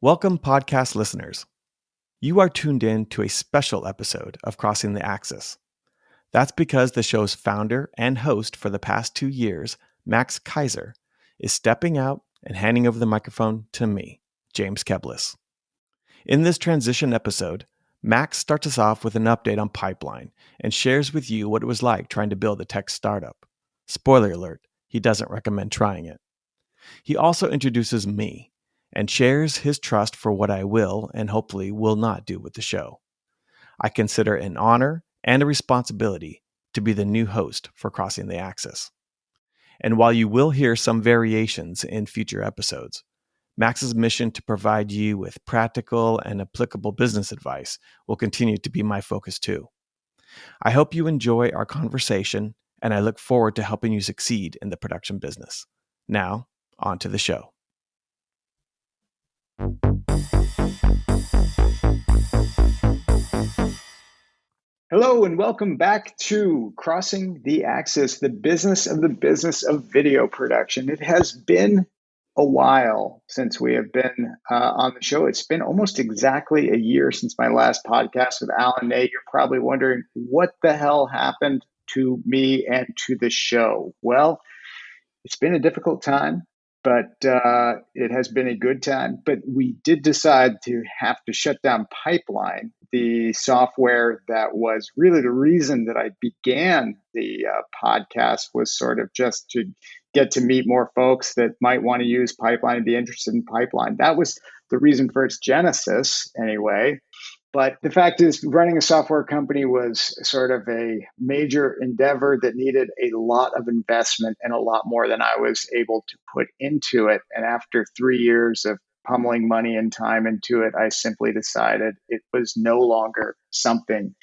Welcome, podcast listeners. You are tuned in to a special episode of Crossing the Axis. That's because the show's founder and host for the past 2 years, Max Kaiser, is stepping out and handing over the microphone to me, James Keblas. In this transition episode, Max starts us off with an update on Pipeline and shares with you what it was like trying to build a tech startup. Spoiler alert, he doesn't recommend trying it. He also introduces me and shares his trust for what I will and hopefully will not do with the show. I consider it an honor and a responsibility to be the new host for Crossing the Axis. And while you will hear some variations in future episodes, Max's mission to provide you with practical and applicable business advice will continue to be my focus too. I hope you enjoy our conversation, and I look forward to helping you succeed in the production business. Now, on to the show. Hello and welcome back to Crossing the Axis, the business of video production. It has been a while since we have been on the show. It's been almost exactly a year since my last podcast with Alan Ney. You're probably wondering what the hell happened to me and to the show. Well, it's been a difficult time, but it has been a good time. But we did decide to have to shut down Pipeline, the software that was really the reason that I began the podcast, was sort of just to get to meet more folks that might want to use Pipeline and be interested in Pipeline. That was the reason for its genesis, anyway. But the fact is, running a software company was sort of a major endeavor that needed a lot of investment and a lot more than I was able to put into it. And after 3 years of pummeling money and time into it, I simply decided it was no longer something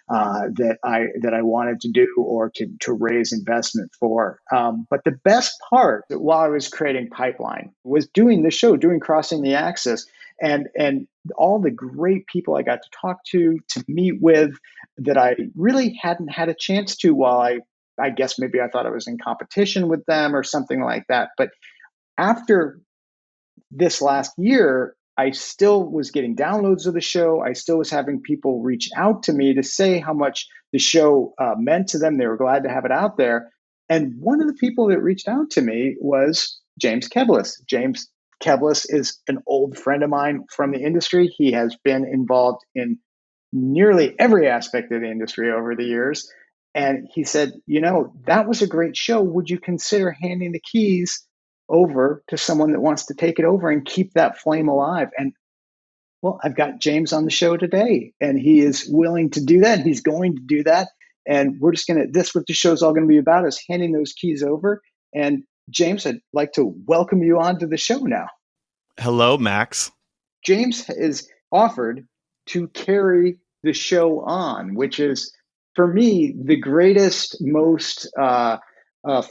that I wanted to do or to raise investment for. But the best part, while I was creating Pipeline, was doing the show, doing Crossing the Axis, and all the great people I got to talk to meet with that I really hadn't had a chance to while I guess maybe I thought I was in competition with them or something like that. But after this last year, I still was getting downloads of the show. I still was having people reach out to me to say how much the show meant to them. They were glad to have it out there. And one of the people that reached out to me was James Keblas. James Keblas is an old friend of mine from the industry. He has been involved in nearly every aspect of the industry over the years. And he said, that was a great show. Would you consider handing the keys over to someone that wants to take it over and keep that flame alive? And well, I've got James on the show today, and he is willing to do that. He's going to do that. And we're just this what the show's all going to be about, is handing those keys over. And James, I'd like to welcome you onto the show now. Hello, Max. James is offered to carry the show on, which is, for me, the greatest, most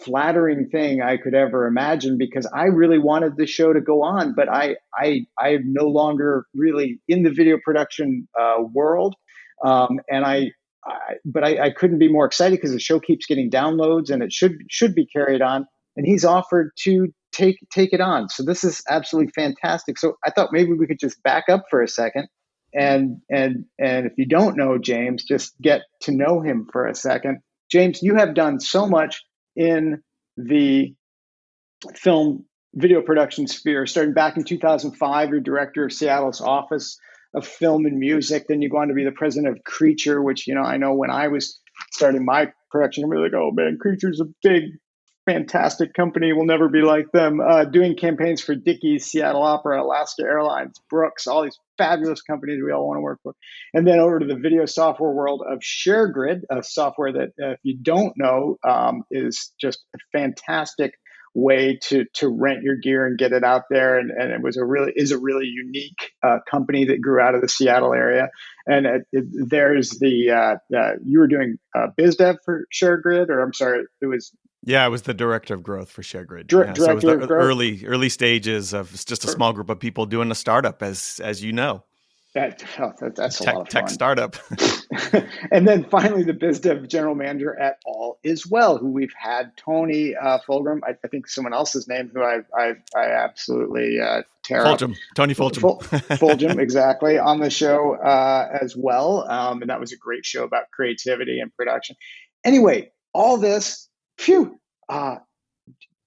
flattering thing I could ever imagine, because I really wanted the show to go on, but I'm no longer really in the video production world, and I couldn't be more excited because the show keeps getting downloads and it should be carried on, and he's offered to take it on. So this is absolutely fantastic. So I thought maybe we could just back up for a second. And if you don't know James, just get to know him for a second. James, you have done so much in the film video production sphere. Starting back in 2005, you're director of Seattle's Office of Film and Music. Then you go on to be the president of Creature, which, I know when I was starting my production, we were like, oh man, Creature's a big, fantastic company. We'll never be like them. Doing campaigns for Dickies, Seattle Opera, Alaska Airlines, Brooks, all these fabulous companies we all want to work for. And then over to the video software world of ShareGrid, a software that, if you don't know, is just a fantastic way to rent your gear and get it out there. And it was a really unique company that grew out of the Seattle area. And there's you were doing BizDev for ShareGrid, or I'm sorry, it was. Yeah, I was the director of growth for ShareGrid. So it was the early stages of just a small group of people doing a startup, as you know. That's a lot of fun. Tech startup. And then finally, the BizDev general manager at All Is Well, who we've had, Tony Fulgram. I think someone else's name who I absolutely Tara Fulgham, Tony Fulgham. Fulgham, exactly, on the show as well. And that was a great show about creativity and production. Anyway, all this, phew, uh,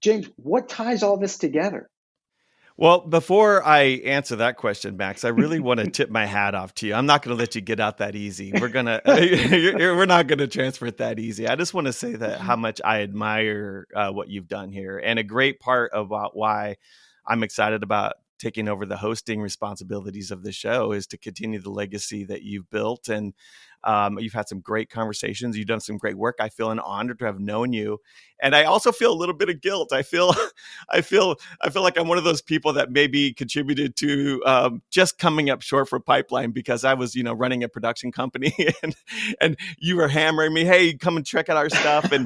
James, what ties all this together? Well, before I answer that question, Max, I really want to tip my hat off to you. I'm not going to let you get out that easy. We're not going to transfer it that easy. I just want to say that how much I admire what you've done here, and a great part about why I'm excited about taking over the hosting responsibilities of the show is to continue the legacy that you've built. And you've had some great conversations. You've done some great work. I feel an honor to have known you, and I also feel a little bit of guilt. I feel like I'm one of those people that maybe contributed to just coming up short for Pipeline because I was, running a production company, and you were hammering me, hey, come and check out our stuff, and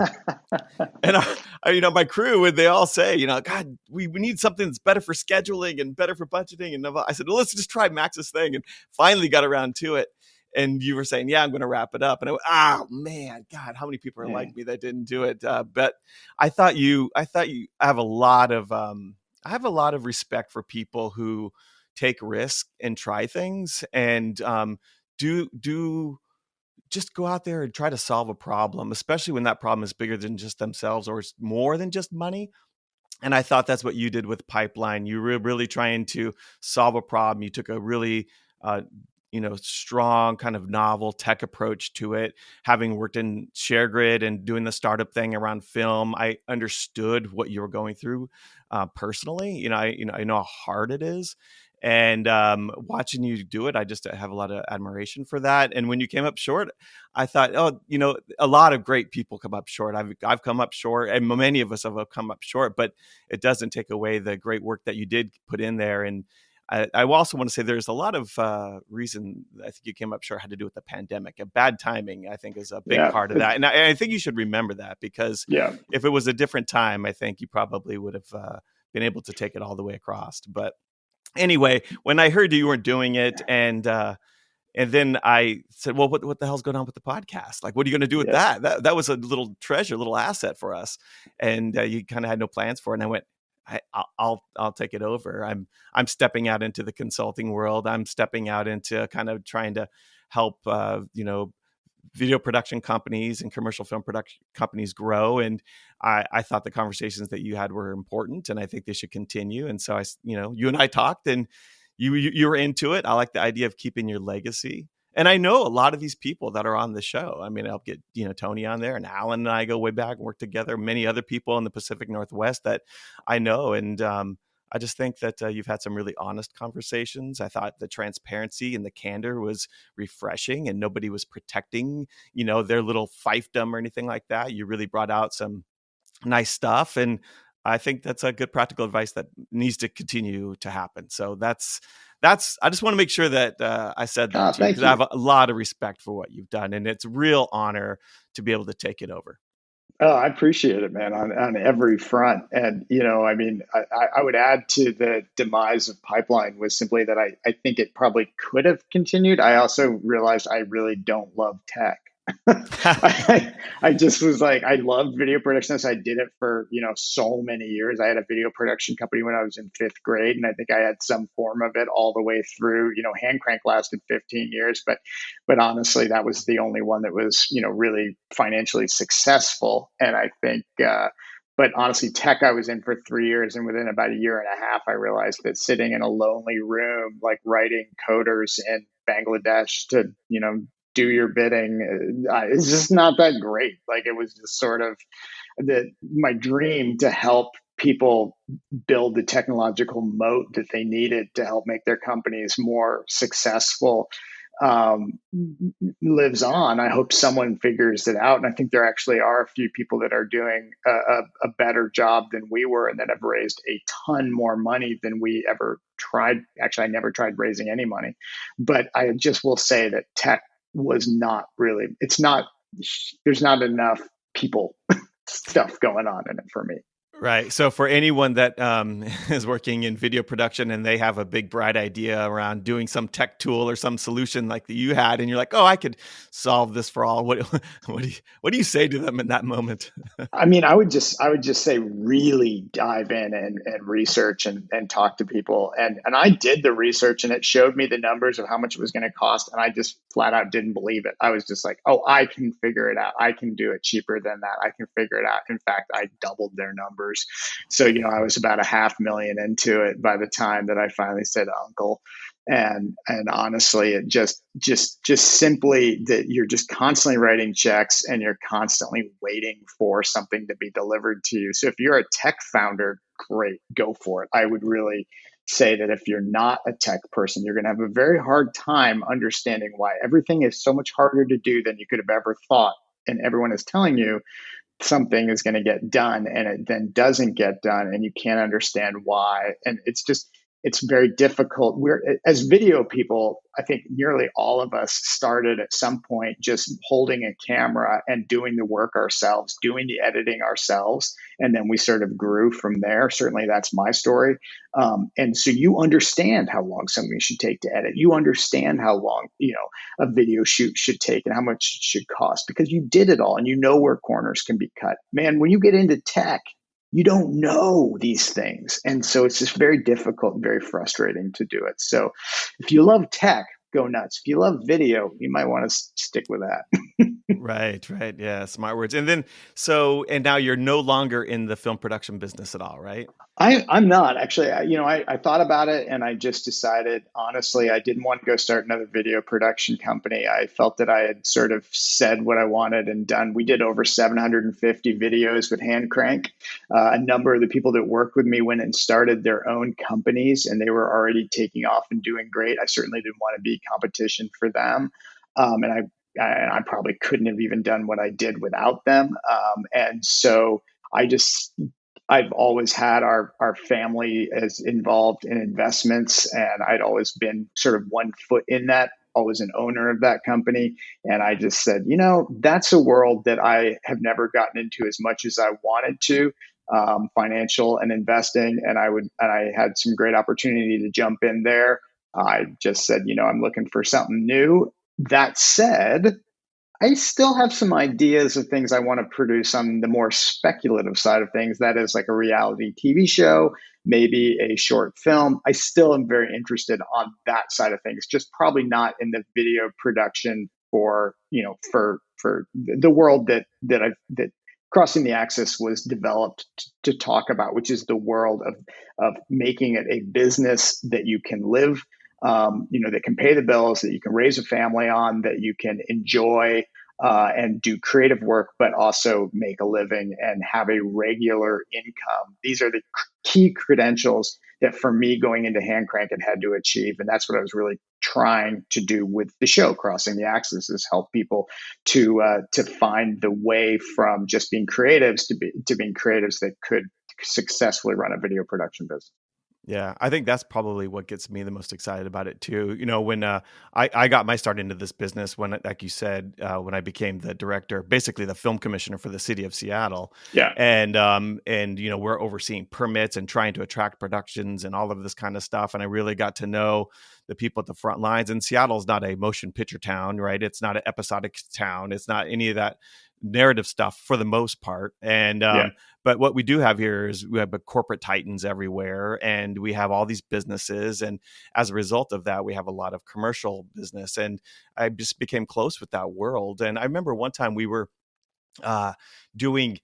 my crew, and they all say, God, we need something that's better for scheduling and better for budgeting. And I said, well, let's just try Max's thing, and finally got around to it. And you were saying, yeah, I'm going to wrap it up. And I went, oh man, God, how many people are like me that didn't do it? But I thought you have a lot of, I have a lot of respect for people who take risks and try things and do just go out there and try to solve a problem, especially when that problem is bigger than just themselves or it's more than just money. And I thought that's what you did with Pipeline. You were really trying to solve a problem. You took a really, strong kind of novel tech approach to it. Having worked in ShareGrid and doing the startup thing around film, I understood what you were going through personally. I know how hard it is. And watching you do it, I just have a lot of admiration for that. And when you came up short, I thought, a lot of great people come up short. I've come up short, and many of us have come up short, but it doesn't take away the great work that you did put in there. And I also want to say there's a lot of reason I think you came up short had to do with the pandemic. A bad timing, I think, is a big Yeah, part of that. And I think you should remember that because yeah, if it was a different time, I think you probably would have been able to take it all the way across. But anyway, when I heard you weren't doing it, and then I said, well, what the hell's going on with the podcast? Like, what are you going to do with yes, that? That was a little treasure, little asset for us. And you kind of had no plans for it. And I went, I'll take it over. I'm stepping out into the consulting world. I'm stepping out into kind of trying to help, video production companies and commercial film production companies grow. And I thought the conversations that you had were important, and I think they should continue. And so you and I talked, and you were into it. I like the idea of keeping your legacy. And I know a lot of these people that are on the show. I mean, I'll get, Tony on there, and Alan and I go way back and work together. Many other people in the Pacific Northwest that I know. And I just think that you've had some really honest conversations. I thought the transparency and the candor was refreshing, and nobody was protecting, their little fiefdom or anything like that. You really brought out some nice stuff. And I think that's a good practical advice that needs to continue to happen. So I just want to make sure that I said that to you thank because I have you. a lot of respect for what you've done, and it's a real honor to be able to take it over. Oh, I appreciate it, man, on every front. And, I mean, I would add to the demise of Pipeline was simply that I think it probably could have continued. I also realized I really don't love tech. I just was like, I loved video production. So I did it for, so many years. I had a video production company when I was in fifth grade, and I think I had some form of it all the way through. Hand Crank lasted 15 years, but honestly, that was the only one that was, really financially successful. And I think, but honestly, tech I was in for 3 years, and within about a year and a half, I realized that sitting in a lonely room, like writing coders in Bangladesh to, do your bidding, it's just not that great. Like it was just sort of my dream to help people build the technological moat that they needed to help make their companies more successful um, lives on. I hope someone figures it out. And I think there actually are a few people that are doing a better job than we were and that have raised a ton more money than we ever tried. Actually, I never tried raising any money. But I just will say that tech was not really, there's not enough people stuff going on in it for me. Right. So for anyone that is working in video production and they have a big bright idea around doing some tech tool or some solution like that you had, and you're like, "Oh, I could solve this for all." What do you say to them in that moment? I mean, I would just say really dive in and research and talk to people. And I did the research and it showed me the numbers of how much it was going to cost. And I just flat out didn't believe it. I was just like, oh, I can figure it out. I can do it cheaper than that. I can figure it out. In fact, I doubled their numbers. So, I was about a 500,000 into it by the time that I finally said uncle. And honestly, it just simply that you're just constantly writing checks and you're constantly waiting for something to be delivered to you. So if you're a tech founder, great, go for it. I would really say that if you're not a tech person, you're going to have a very hard time understanding why everything is so much harder to do than you could have ever thought. And everyone is telling you something is going to get done and it then doesn't get done and you can't understand why. And it's very difficult. We're, as video people, I think nearly all of us started at some point just holding a camera and doing the work ourselves, doing the editing ourselves, and then we sort of grew from there. Certainly that's my story. And so you understand how long something should take to edit. You understand how long a video shoot should take and how much it should cost because you did it all and you know where corners can be cut. Man, when you get into tech, you don't know these things. And so it's just very difficult and very frustrating to do it. So if you love tech, go nuts. If you love video, you might want to stick with that. Right, right. Yeah, smart words. And now you're no longer in the film production business at all, right? I'm not actually. I thought about it and I just decided, honestly, I didn't want to go start another video production company. I felt that I had sort of said what I wanted and done. We did over 750 videos with Hand Crank. A number of the people that worked with me went and started their own companies and they were already taking off and doing great. I certainly didn't want to be competition for them. And I probably couldn't have even done what I did without them. And so I just I've always had our family as involved in investments, and I'd always been sort of one foot in that, always an owner of that company. And I just said, that's a world that I have never gotten into as much as I wanted to, financial and investing. And I had some great opportunity to jump in there. I just said, I'm looking for something new. That said, I still have some ideas of things I want to produce on the more speculative side of things. That is like a reality TV show, maybe a short film. I still am very interested on that side of things, just probably not in the video production for the world that Crossing the Axis was developed to talk about, which is the world of making it a business that you can live, that can pay the bills, that you can raise a family on, that you can enjoy and do creative work, but also make a living and have a regular income. These are the key credentials that for me going into Hand Crank had to achieve. And that's what I was really trying to do with the show Crossing the Axis, is help people to find the way from just being creatives to being creatives that could successfully run a video production business. Yeah, I think that's probably what gets me the most excited about it too. When I got my start into this business when, like you said, when I became the director, basically the film commissioner for the city of Seattle, Yeah. and we're overseeing permits and trying to attract productions and all of this kind of stuff. And I really got to know the people at the front lines. And Seattle's not a motion picture town, right? It's not an episodic town. It's not any of that narrative stuff for the most part. And Yeah. but what we do have here is we have corporate titans everywhere, and we have all these businesses. And as a result of that, we have a lot of commercial business. And I just became close with that world. And I remember one time we were doing,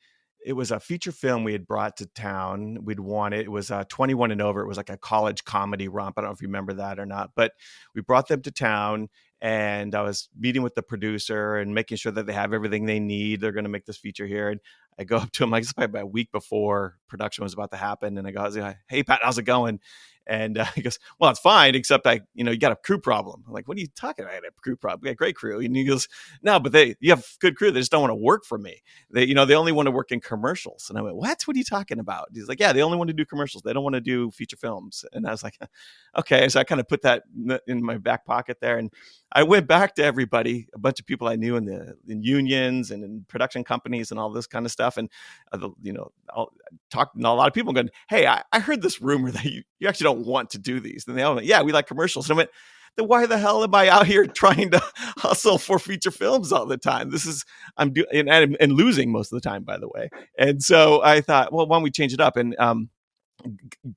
it was a feature film we had brought to town. We'd won it. It was 21 and over. It was like a college comedy romp. I don't know if you remember that or not, but we brought them to town. And I was meeting with the producer and making sure that they have everything they need. They're going to make this feature here. And I go up to him, like, it's probably about a week before production was about to happen. And I go, hey, Pat, how's it going? And he goes, well, it's fine, except you got a crew problem. I'm like, what are you talking about? I had a crew problem. We got a great crew. And he goes, no, but you have good crew. They just don't want to work for me. They only want to work in commercials. And I went, what? What are you talking about? He's like, yeah, they only want to do commercials. They don't want to do feature films. And I was like, okay. So I kind of put that in my back pocket there. And I went back to everybody, a bunch of people I knew in unions and in production companies and all this kind of stuff. And, I'll talk to a lot of people going, hey, I heard this rumor that you actually don't want to do these. And they all went, yeah, we like commercials. And I went, then why the hell am I out here trying to hustle for feature films all the time? I'm doing and losing most of the time, by the way. And so I thought, well, why don't we change it up? And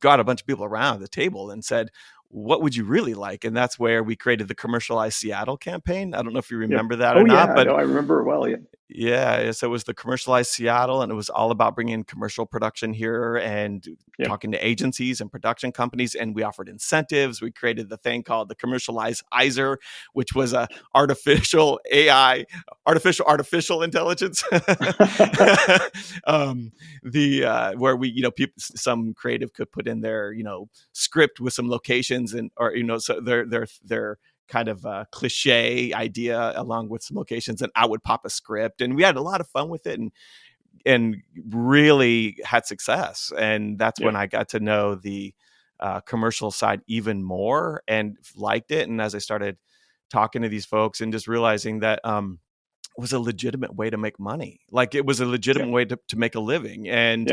got a bunch of people around the table and said, what would you really like? And that's where we created the Commercialize Seattle campaign. I don't know if you remember that or not, but no, I remember it well. Yeah. Yeah, so it was the Commercialized Seattle, and it was all about bringing commercial production here and talking to agencies and production companies. And we offered incentives. We created the thing called the Commercialized Izer, which was a artificial AI, artificial intelligence. Where we, some creative could put in their, script with some locations so their kind of a cliche idea along with some locations, and I would pop a script, and we had a lot of fun with it and really had success. And that's when I got to know the commercial side even more and liked it. And as I started talking to these folks and just realizing that it was a legitimate way to make money, like it was a legitimate way to make a living and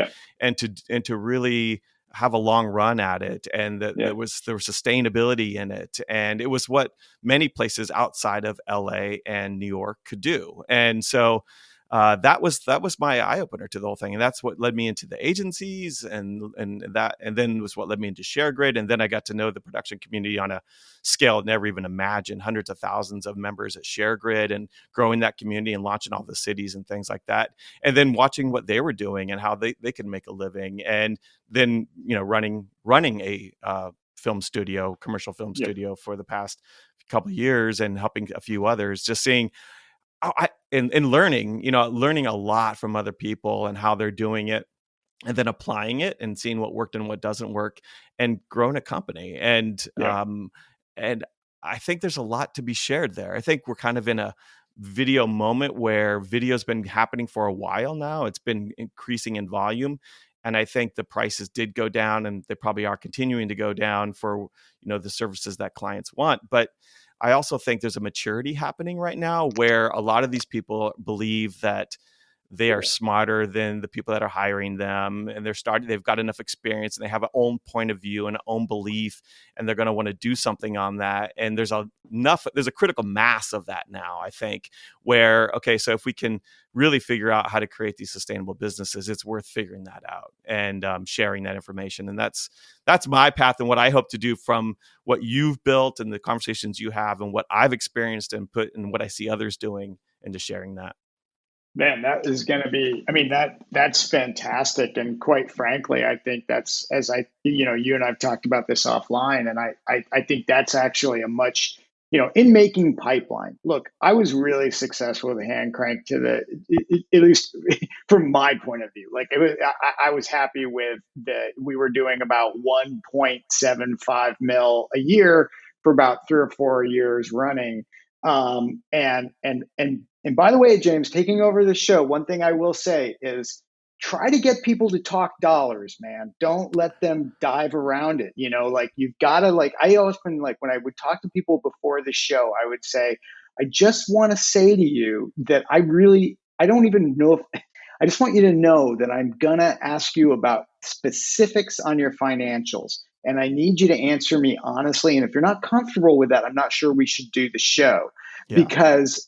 to really have a long run at it, and that there was sustainability in it, and it was what many places outside of LA and New York could do. And so that was my eye opener to the whole thing, and that's what led me into the agencies, and then was what led me into ShareGrid, and then I got to know the production community on a scale I'd never even imagined. Hundreds of thousands of members at ShareGrid, and growing that community and launching all the cities and things like that, and then watching what they were doing and how they could make a living, and then running a commercial film studio for the past couple of years, and helping a few others, just seeing and learning a lot from other people and how they're doing it, and then applying it and seeing what worked and what doesn't work, and growing a company. And I think there's a lot to be shared there. I think we're kind of in a video moment where video's been happening for a while now. It's been increasing in volume. And I think the prices did go down, and they probably are continuing to go down for, the services that clients want. But I also think there's a maturity happening right now where a lot of these people believe that they are smarter than the people that are hiring them, and they've got enough experience, and they have an own point of view and an own belief, and they're going to want to do something on that. And there's a critical mass of that now, I think, where, okay, so if we can really figure out how to create these sustainable businesses, it's worth figuring that out and sharing that information. And that's my path, and what I hope to do from what you've built and the conversations you have and what I've experienced and put and what I see others doing, into sharing that. Man, that is going to be, that's fantastic. And quite frankly, I think that's, as you and I've talked about this offline, and I think that's actually a much, in making pipeline. Look, I was really successful with the hand crank at least from my point of view. Like I was happy with we were doing about 1.75 mil a year for about 3 or 4 years running. And by the way, James, taking over the show, one thing I will say is try to get people to talk dollars, man. Don't let them dive around it. Like you've got to, I often, when I would talk to people before the show, I would say, I just want to say to you that I don't even know if, I just want you to know that I'm going to ask you about specifics on your financials. And I need you to answer me honestly. And if you're not comfortable with that, I'm not sure we should do the show, because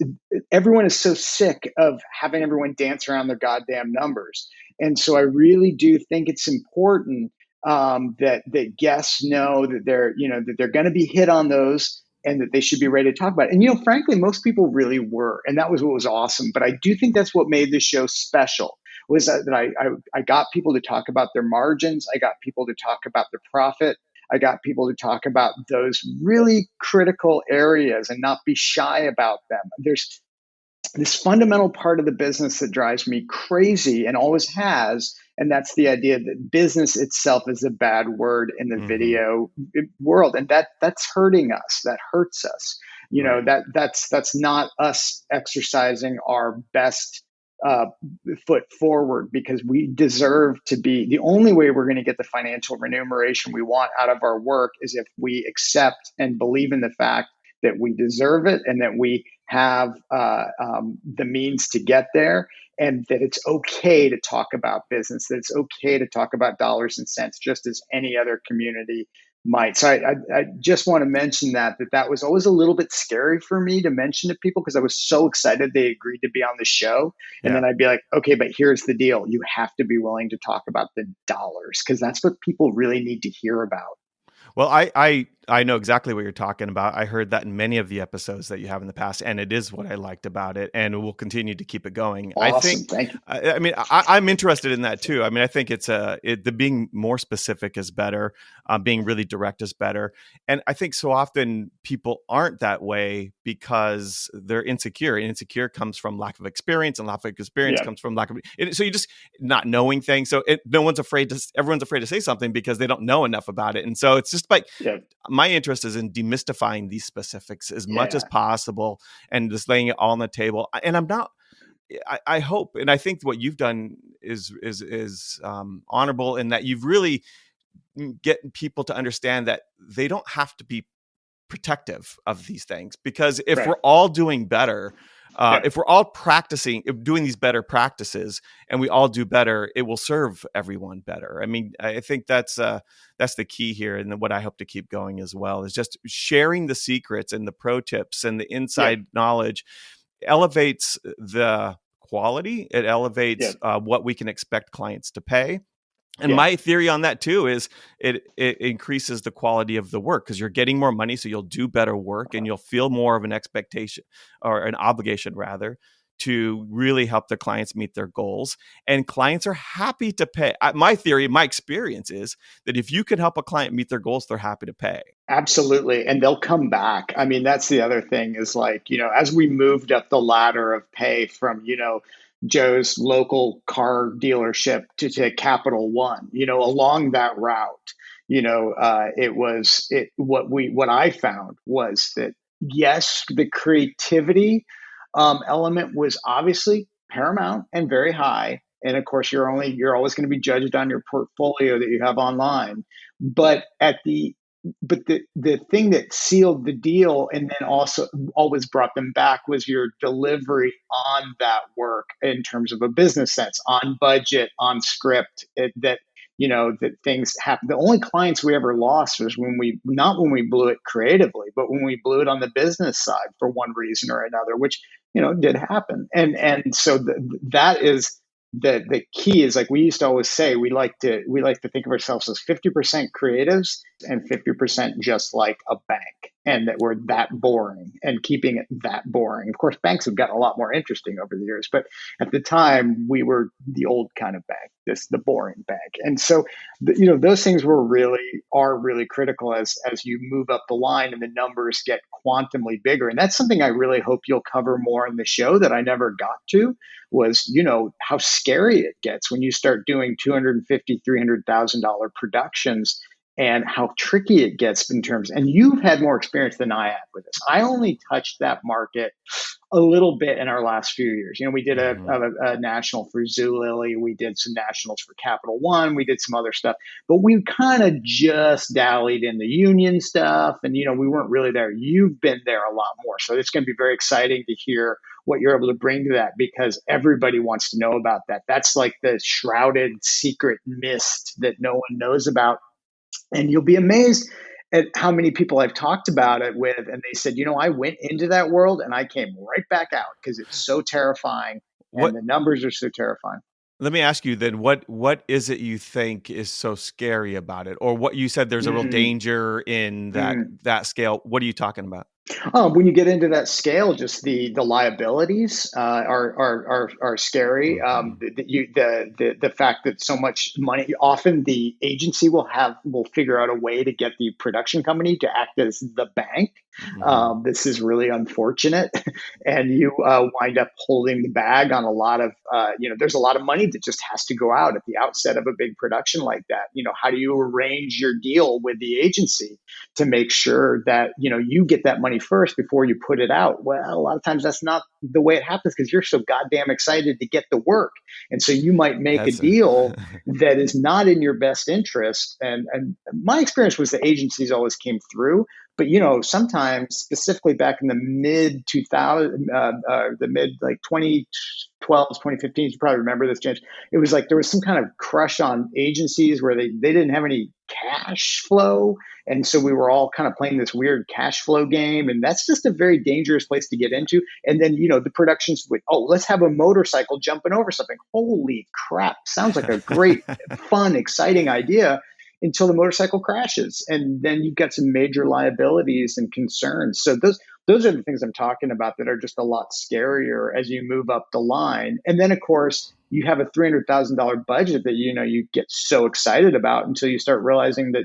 everyone is so sick of having everyone dance around their goddamn numbers. And so I really do think it's important that guests know that they're going to be hit on those, and that they should be ready to talk about it. And, frankly, most people really were. And that was what was awesome. But I do think that's what made the show special, was that I got people to talk about their margins. I got people to talk about their profit. I got people to talk about those really critical areas and not be shy about them. There's this fundamental part of the business that drives me crazy, and always has, And that's the idea that business itself is a bad word in the Hmm. video world. And that's hurting us. That hurts us. Right. That's not us exercising our best uh, foot forward, because we deserve to be. The only way we're going to get the financial remuneration we want out of our work is if we accept and believe in the fact that we deserve it, and that we have the means to get there, and that it's okay to talk about business, that it's okay to talk about dollars and cents just as any other community might. So I just want to mention that was always a little bit scary for me to mention to people, because I was so excited they agreed to be on the show. And Yeah. then I'd be like, okay, but here's the deal. You have to be willing to talk about the dollars, because that's what people really need to hear about. Well, I know exactly what you're talking about. I heard that in many of the episodes that you have in the past, and it is what I liked about it, and we'll continue to keep it going. I Awesome. think, Thank you. I mean, I'm interested in that too. I mean, I think the being more specific is better, being really direct is better, and I think so often people aren't that way because they're insecure, and insecure comes from lack of experience, and lack of experience Yeah. comes from lack of. So you just not knowing things. So no one's afraid to. Everyone's afraid to say something because they don't know enough about it, and so it's just like Yeah. my interest is in demystifying these specifics as much as Yeah. possible and just laying it all on the table. And I'm not. I hope, and I think what you've done is honorable in that you've really get people to understand that they don't have to be protective of these things, because if Right. we're all doing better, Yeah. if we're all practicing doing these better practices and we all do better, it will serve everyone better. I mean, I think that's the key here, and what I hope to keep going as well is just sharing the secrets and the pro tips and the Yeah. inside knowledge elevates the quality. It Yeah. elevates what we can expect clients to pay. And Yeah. my theory on that too is it increases the quality of the work, because you're getting more money, so you'll do better work and you'll feel more of an expectation, or an obligation rather, to really help the clients meet their goals. And clients are happy to pay. My theory, my experience is that if you can help a client meet their goals, they're happy to pay. Absolutely. And they'll come back. I mean, that's the other thing is, like, as we moved up the ladder of pay from, Joe's local car dealership to Capital One, along that route, what I found was that, yes, the creativity element was obviously paramount and very high. And of course, you're always going to be judged on your portfolio that you have online. But the thing that sealed the deal, and then also always brought them back, was your delivery on that work, in terms of a business sense, on budget, on script. That things happen. The only clients we ever lost was not when we blew it creatively, but when we blew it on the business side for one reason or another, which did happen. And so that is the key. Is, like we used to always say, we like to think of ourselves as 50% creatives and 50% just like a bank, and that we're that boring, and keeping it that boring. Of course, banks have gotten a lot more interesting over the years, but at the time we were the old kind of bank, the boring bank. And so those things are really critical as you move up the line and the numbers get quantumly bigger. And that's something I really hope you'll cover more in the show that I never got to, was how scary it gets when you start doing $250,000, $300,000 productions, and how tricky it gets in terms. And you've had more experience than I have with this. I only touched that market a little bit in our last few years. We did Mm-hmm. a national for Zulily. We did some nationals for Capital One. We did some other stuff, but we kind of just dallied in the union stuff, and we weren't really there. You've been there a lot more, so it's going to be very exciting to hear what you're able to bring to that, because everybody wants to know about that. That's like the shrouded secret mist that no one knows about. And you'll be amazed at how many people I've talked about it with, and they said, I went into that world and I came right back out, because it's so terrifying, and What the numbers are so terrifying. Let me ask you then, what is it you think is so scary about it? Or what you said there's a real Mm, danger in that mm. that scale. What are you talking about? When you get into that scale, just the liabilities are scary. Hmm. The fact that so much money, often the agency will figure out a way to get the production company to act as the bank. Hmm. This is really unfortunate, and you wind up holding the bag on a lot of there's a lot of money that just has to go out at the outset of a big production like that. How do you arrange your deal with the agency to make sure that you get that money first before you put it out? Well, a lot of times that's not the way it happens because you're so goddamn excited to get the work, and so you might make a That's deal that is not in your best interest. And my experience was the agencies always came through, but sometimes, specifically back in the mid 2000, the mid like 2012, 2015, you probably remember this, James. It was like there was some kind of crush on agencies where they didn't have any cash flow, and so we were all kind of playing this weird cash flow game. And that's just a very dangerous place to get into. And then, the productions would, oh, let's have a motorcycle jumping over something. Holy crap. Sounds like a great, fun, exciting idea until the motorcycle crashes. And then you've got some major liabilities and concerns. So those are the things I'm talking about that are just a lot scarier as you move up the line. And then, of course, you have a $300,000 budget that you get so excited about until you start realizing that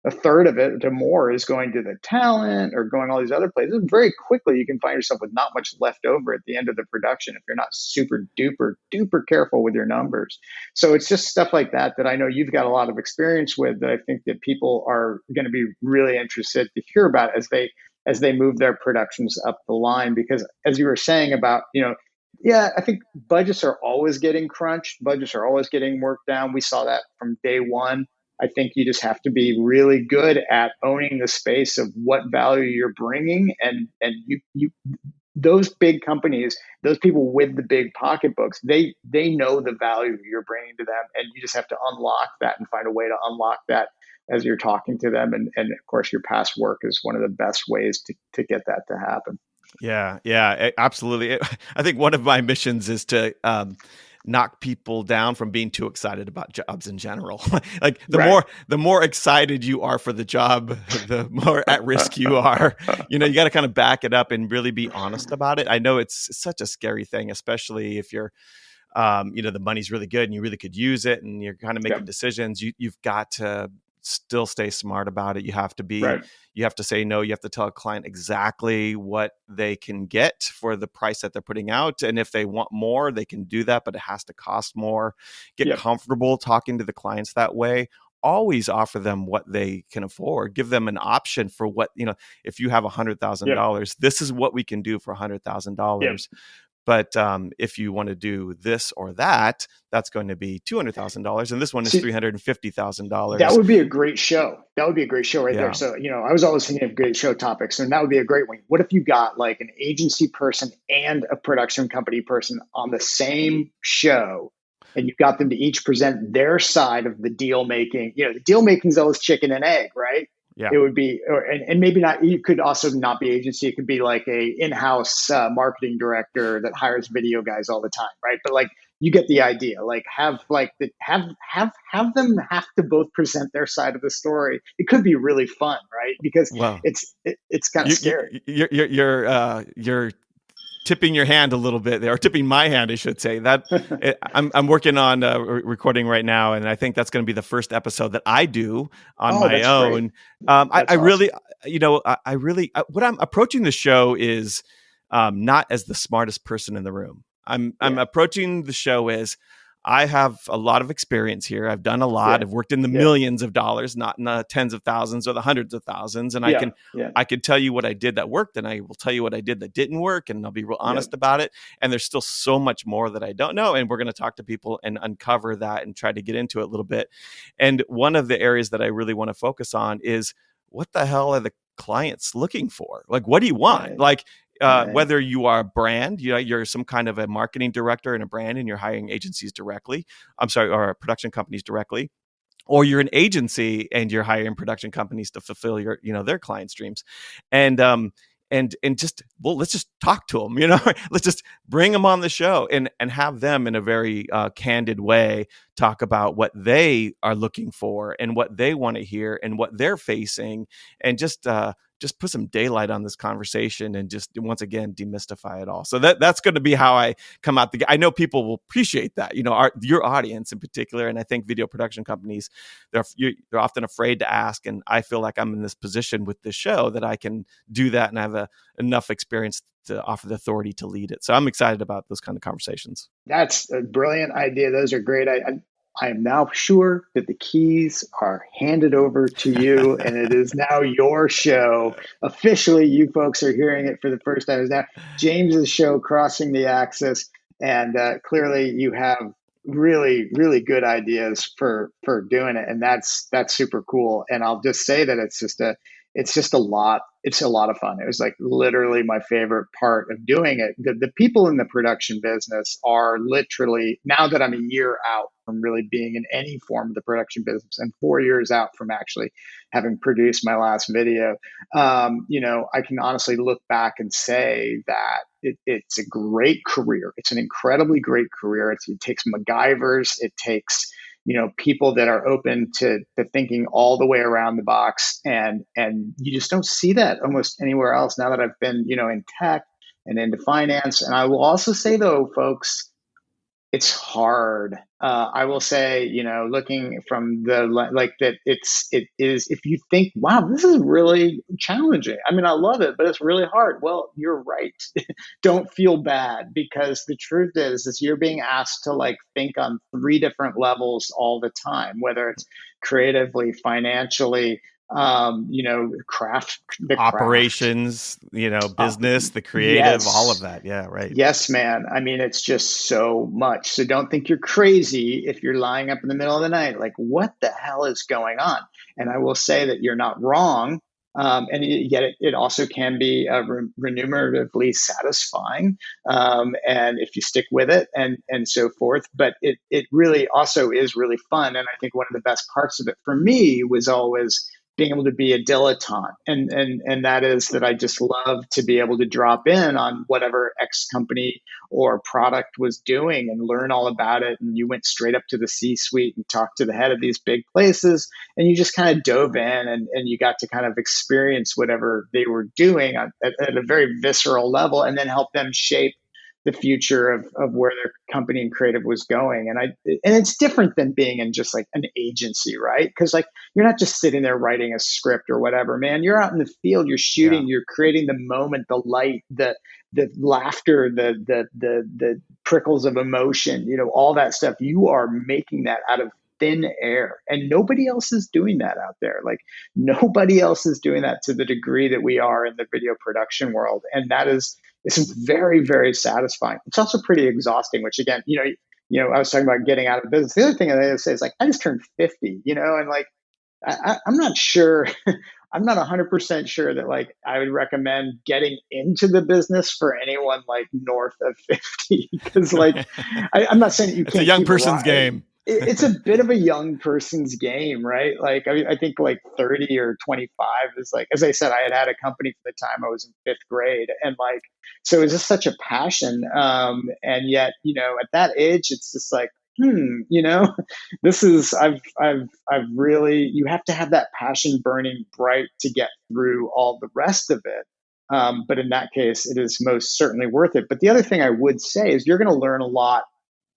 a third of it to more is going to the talent or going all these other places. Very quickly, you can find yourself with not much left over at the end of the production if you're not super duper duper careful with your numbers. So it's just stuff like that that I know you've got a lot of experience with, that I think that people are going to be really interested to hear about as they move their productions up the line. Because as you were saying about, yeah, I think budgets are always getting crunched. Budgets are always getting worked down. We saw that from day one. I think you just have to be really good at owning the space of what value you're bringing, and you those big companies, those people with the big pocketbooks, they know the value you're bringing to them, and you just have to unlock that and find a way to unlock that as you're talking to them. And of course, your past work is one of the best ways to get that to happen. Yeah, absolutely. I think one of my missions is to knock people down from being too excited about jobs in general. Like Right. the more excited you are for the job, the more at risk you are. You got to kind of back it up and really be honest about it. I know it's such a scary thing, especially if you're the money's really good and you really could use it and you're kind of making Yep. decisions. You've got to still stay smart about it. Right. You have to say no. You have to tell a client exactly what they can get for the price that they're putting out. And if they want more, they can do that, but it has to cost more. Get Yep. comfortable talking to the clients that way. Always offer them what they can afford. Give them an option for what, if you have Yep. $100,000, this is what we can do for Yep. $100,000. But if you want to do this or that, that's going to be $200,000, and this one is See, that $350,000. would be a great show. That would be a great show right there. Yeah, So, I was always thinking of great show topics, and that would be a great one. What if you got like an agency person and a production company person on the same show, and you got them to each present their side of the deal making? The deal making is always chicken and egg, right? yeah. It would be, and maybe not. You could also not be agency. It could be like a in-house marketing director that hires video guys all the time, right? But like, you get the idea. Like, have them have to both present their side of the story. It could be really fun, right? Because Well, it's kind of you, scary. you're tipping your hand a little bit there, or tipping my hand, I should say. I'm working on recording right now, and I think that's going to be the first episode that I do on Oh, my that's great. own. I That's awesome. really, I really, what I'm approaching the show is not as the smartest person in the room. I'm Yeah. approaching the show as I have a lot of experience here. I've done a lot. Yeah. I've worked in the Yeah. millions of dollars, not in the tens of thousands or the hundreds of thousands. And Yeah. Yeah. I can tell you what I did that worked, and I will tell you what I did that didn't work, and I'll be real Yeah. honest about it. And there's still so much more that I don't know, and we're going to talk to people and uncover that and try to get into it a little bit. And one of the areas that I really want to focus on is, what the hell are the clients looking for? Like, what do you want? Right. Like, Right. whether you are a brand, you're some kind of a marketing director in a brand and you're hiring agencies directly. I'm sorry, or production companies directly, or you're an agency and you're hiring production companies to fulfill their client streams. And just, well, let's just talk to them. Let's just bring them on the show and have them in a very candid way talk about what they are looking for and what they want to hear and what they're facing, and just just put some daylight on this conversation and just once again demystify it all. So that's going to be how I come out. I know people will appreciate that, your audience in particular, and I think video production companies, they're often afraid to ask, and I feel like I'm in this position with this show that I can do that and have enough experience to offer the authority to lead it. So I'm excited about those kind of conversations. That's a brilliant idea. Those are great. I am now sure that the keys are handed over to you, and it is now your show. Officially, you folks are hearing it for the first time. It's now James's show, Crossing the Axis, and clearly you have really, really good ideas for doing it, and that's super cool. And I'll just say that it's just a lot. It's a lot of fun. It was like literally my favorite part of doing it. The people in the production business are literally, now that I'm a year out from really being in any form of the production business and 4 years out from actually having produced my last video, I can honestly look back and say that it's a great career. It's an incredibly great career. It takes MacGyvers. It takes people that are open to thinking all the way around the box, and you just don't see that almost anywhere else now that I've been in tech and into finance. And I will also say though, folks, it's hard. I will say, looking from the like that, it is. If you think, wow, this is really challenging. I mean, I love it, but it's really hard. Well, you're right. Don't feel bad, because the truth is you're being asked to like think on three different levels all the time, whether it's creatively, financially, craft the craft, Operations, business, the creative, all of yes. that. Yeah, right. Yes, man. I mean, it's just so much. So don't think you're crazy if you're lying up in the middle of the night. Like, what the hell is going on? And I will say that you're not wrong. And yet it also can be remuneratively satisfying. And if you stick with it and so forth. But it really also is really fun. And I think one of the best parts of it for me was always being able to be a dilettante, and that is that I just love to be able to drop in on whatever X company or product was doing and learn all about it. And you went straight up to the C-suite and talked to the head of these big places, and you just kind of dove in, and you got to kind of experience whatever they were doing at a very visceral level, and then help them shape the future of where their company and creative was going. And it's different than being in just like an agency, right? Because like you're not just sitting there writing a script or whatever, man. You're out in the field, you're shooting, Yeah. you're creating the moment, the light, the laughter, the prickles of emotion, all that stuff. You are making that out of thin air, and nobody else is doing that out there. Like nobody else is doing that to the degree that we are in the video production world. And that is, it's very, very satisfying. It's also pretty exhausting, which again, I was talking about getting out of business. The other thing I say is like, I just turned 50, and like, I'm not sure. I'm not 100% sure that like I would recommend getting into the business for anyone like north of 50, because like I'm not saying that you It's a can't young keep person's right. game. It's a bit of a young person's game, right? Like I think like 30 or 25 is like, as I said, I had a company for the time I was in fifth grade, and like so it was just such a passion. And yet at that age, it's just like this is I've really, you have to have that passion burning bright to get through all the rest of it. But in that case, it is most certainly worth it. But the other thing I would say is you're going to learn a lot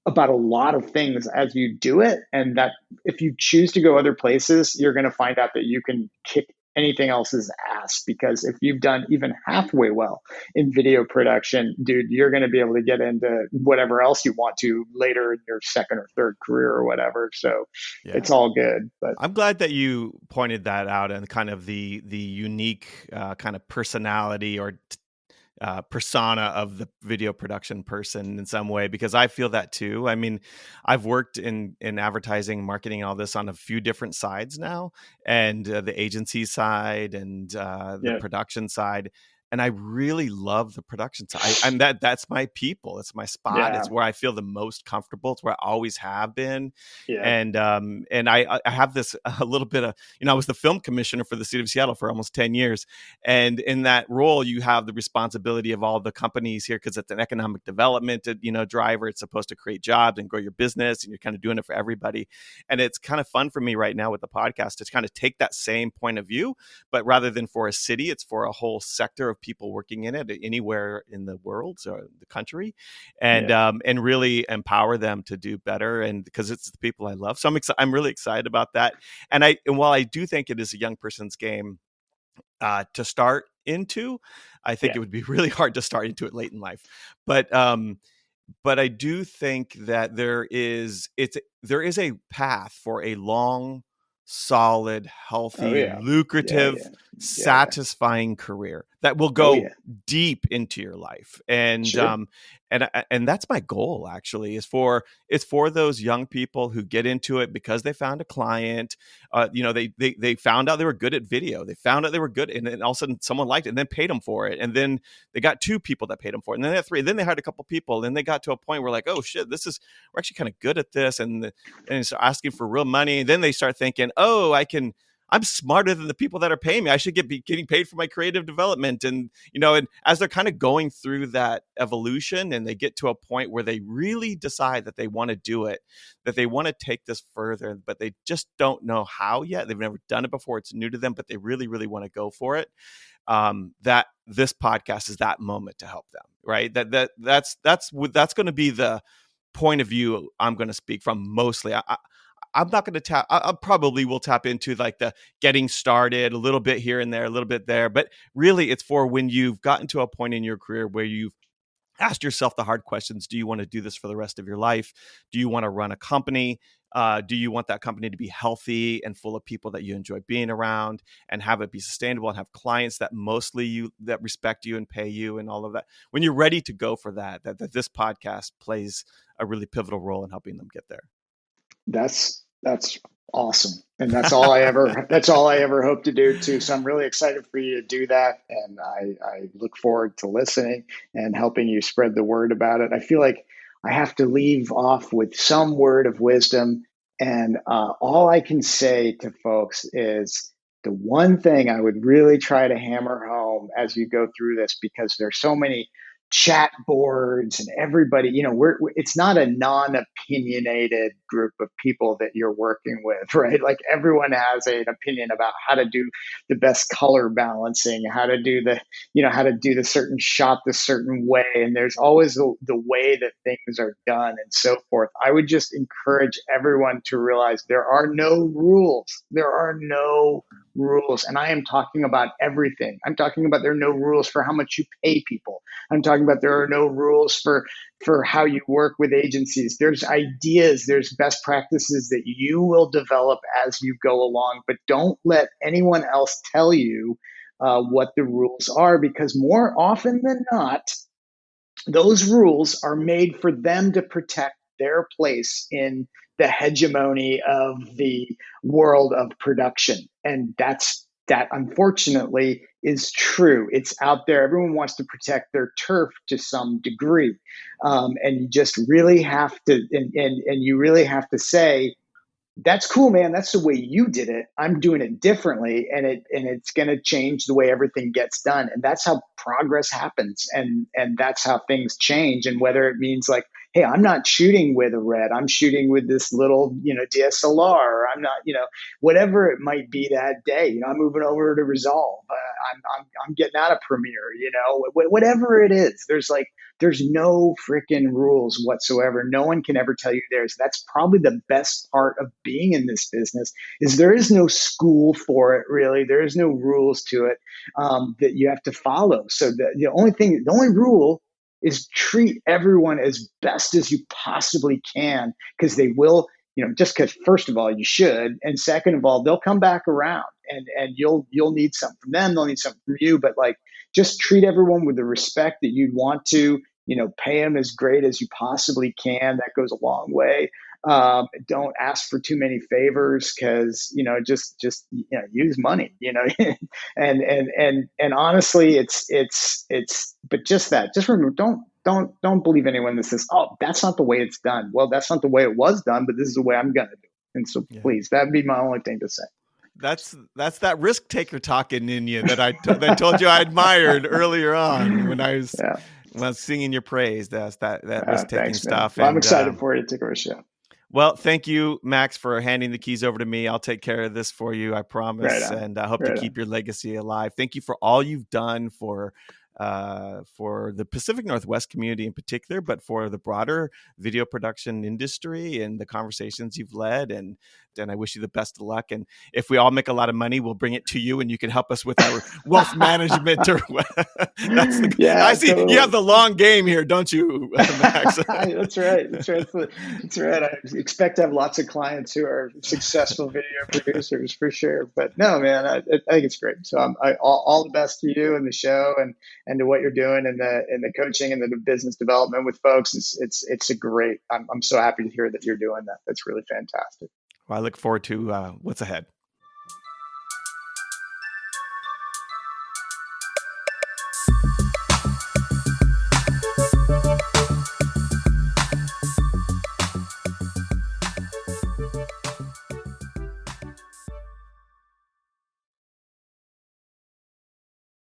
about a lot of things as you do it, and that if you choose to go other places, you're going to find out that you can kick anything else's ass, because if you've done even halfway well in video production, dude, you're going to be able to get into whatever else you want to later in your second or third career or whatever. So Yeah. it's all good. But I'm glad that you pointed that out, and kind of the unique kind of personality or persona of the video production person in some way, because I feel that too. I mean, I've worked in advertising, marketing, all this on a few different sides now, and the agency side and the yeah, production side. and I really love the production side. And that's my people. It's my spot. Yeah. It's where I feel the most comfortable. It's where I always have been. Yeah. And I have this a little bit of, I was the film commissioner for the city of Seattle for almost 10 years. And in that role, you have the responsibility of all the companies here because it's an economic development, driver. It's supposed to create jobs and grow your business, and you're kind of doing it for everybody. And it's kind of fun for me right now with the podcast to kind of take that same point of view, but rather than for a city, it's for a whole sector of people working in it anywhere in the world, so the country, Yeah. and really empower them to do better. And because it's the people I love, so I'm really excited about that. And while I do think it is a young person's game to start into, I think Yeah. it would be really hard to start into it late in life. But I do think that there is a path for a long, solid, Oh healthy, yeah. Yeah. Yeah. lucrative, Yeah. Yeah. satisfying career that will Oh go yeah. deep into your life. And Sure. and that's my goal actually, is for those young people who get into it because they found a client. They found out they were good at video. They found out they were good, and then all of a sudden someone liked it and then paid them for it. And then they got two people that paid them for it, and then they had three. Then they hired a couple people, and they got to a point where like, oh shit, we're actually kind of good at this, and start asking for real money. And then they start thinking, oh, I'm smarter than the people that are paying me. I should be getting paid for my creative development. And as they're kind of going through that evolution and they get to a point where they really decide that they want to do it, that they want to take this further, but they just don't know how yet. They've never done it before. It's new to them, but they really, really want to go for it. That this podcast is that moment to help them, right? That's going to be the point of view I'm going to speak from mostly. I'm not going to tap. I probably will tap into like the getting started a little bit here and there, a little bit there. But really, it's for when you've gotten to a point in your career where you've asked yourself the hard questions. Do you want to do this for the rest of your life? Do you want to run a company? Do you want that company to be healthy and full of people that you enjoy being around, and have it be sustainable and have clients that that respect you and pay you and all of that? When you're ready to go for that this podcast plays a really pivotal role in helping them get there. That's awesome. And that's all I ever hope to do too. So I'm really excited for you to do that. And I look forward to listening and helping you spread the word about it. I feel like I have to leave off with some word of wisdom. And all I can say to folks is the one thing I would really try to hammer home as you go through this, because there's so many chat boards and everybody, it's not a non-opinionated group of people that you're working with, right? Like everyone has an opinion about how to do the best color balancing, how to do the certain shot the certain way, and there's always the way that things are done and so forth. I would just encourage everyone to realize there are no rules. There are no rules. And I am talking about everything. I'm talking about there are no rules for how much you pay people. I'm talking about there are no rules for how you work with agencies. There's ideas, there's best practices that you will develop as you go along, but don't let anyone else tell you what the rules are, because more often than not, those rules are made for them to protect their place in the hegemony of the world of production. And that unfortunately is true. It's out there. Everyone wants to protect their turf to some degree. And you just really have to, and you really have to say, that's cool, man. That's the way you did it. I'm doing it differently, and it's going to change the way everything gets done. And that's how progress happens, and that's how things change. And whether it means like, hey, I'm not shooting with a red, I'm shooting with this little, DSLR. Or I'm not, whatever it might be that day. I'm moving over to Resolve. I'm getting out of Premiere. Whatever it is. There's no freaking rules whatsoever. No one can ever tell you theirs. That's probably the best part of being in this business, is there is no school for it, really. There is no rules to it that you have to follow. So the only rule is treat everyone as best as you possibly can, because they will, just because first of all, you should. And second of all, they'll come back around, and you'll need something from them. They'll need something from you, but like, just treat everyone with the respect that you'd want to, pay them as great as you possibly can. That goes a long way. Don't ask for too many favors because just use money. And honestly, it's but just that. Just remember, don't believe anyone that says, "Oh, that's not the way it's done." Well, that's not the way it was done, but this is the way I'm gonna do it. And so, Yeah. please, that'd be my only thing to say. That's that risk taker talking in you that that told you I admired earlier on when I was singing your praise. That risk taking Thanks, man. stuff. Well, I'm And excited for you to take over the show. well, thank you, Max, for handing the keys over to me. I'll take care of this for you, I promise, Right on. and I hope to Right keep on. your legacy alive. Thank you for all you've done for the Pacific Northwest community in particular, but for the broader video production industry and the conversations you've led. And I wish you the best of luck. And if we all make a lot of money, we'll bring it to you, and you can help us with our wealth management. Or that's the. Yeah, I see totally. you have the long game here, don't you, Max? That's right. That's right. That's right. I expect to have lots of clients who are successful video producers for sure. But no, man, I think it's great. So all the best to you and the show, and to what you're doing in the coaching and the business development with folks. It's a great. I'm so happy to hear that you're doing that. That's really fantastic. Well, I look forward to what's ahead.